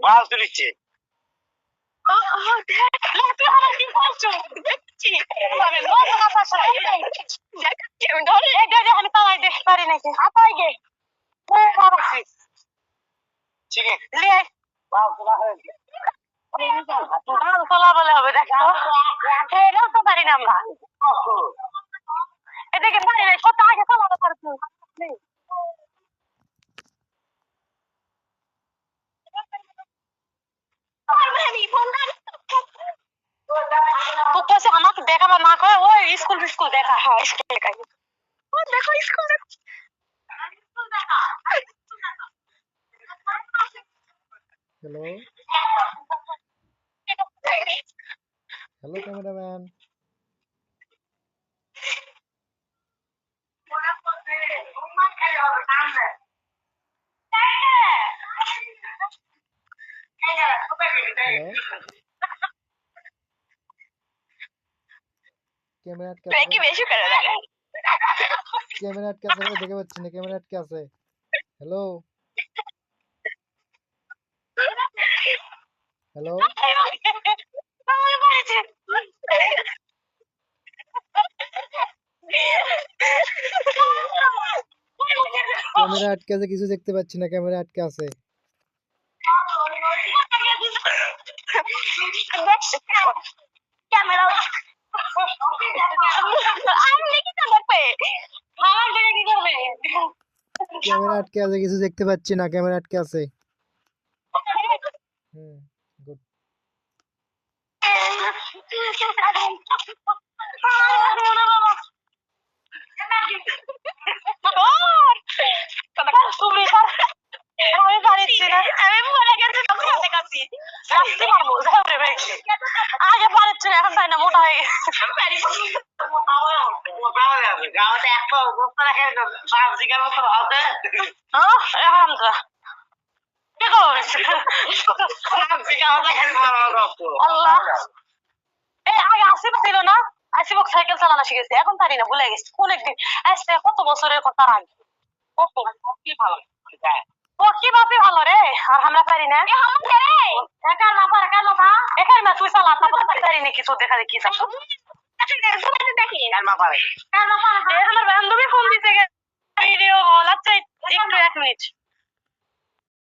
মাছ ধরিচ্ছে পারি নাকি হাতাই গে তোলা বলে হবে দেখো এটাও তো পারি না আমরা এটাকে পারি না কত আগে তোলা করছি আমাকে দেখাবা না করে ওই স্কুল বিস্কুল দেখা হয় স্কুল দেখাই দেখো school hello hello cameraman camera আটকে দেখে পাচ্ছি না ক্যামেরা আটকে আছে হ্যালো হ্যালো ক্যামেরা আটকে আছে কিছু দেখতে পাচ্ছি না ক্যামেরা আটকে আছে ক্যামেরা আটকে আছে কিছু দেখতে পাচ্ছি না ক্যামেরা আটকে আছে গুড আমি পারিছি না আমি মরে গেছে তখন হাতে কাছি রাস্তি মারবো আগে পারছি না এখন তাই না মোটা হয়ে গেছে গাঁওতে একটা অবস্থা রাখে সবজি কেন তো হবে এখন আল্লাহ এই আগে আসিফ ছিল না আসিফ সাইকেল চালানো শিখেছে এখন পারি না ভুলে গেছি কোন একদিন আসছে কত বছরের কথা আগে কি ভালো ও কি বাপি ভালো রে আর আমরা পারি না একার না পারে কেন না একার না তুই চালা তারপর পারি না কিছু দেখা দেখি দেখি আমার বান্ধবী ফোন দিতে ভিডিও কল আচ্ছা একটু 1 মিনিট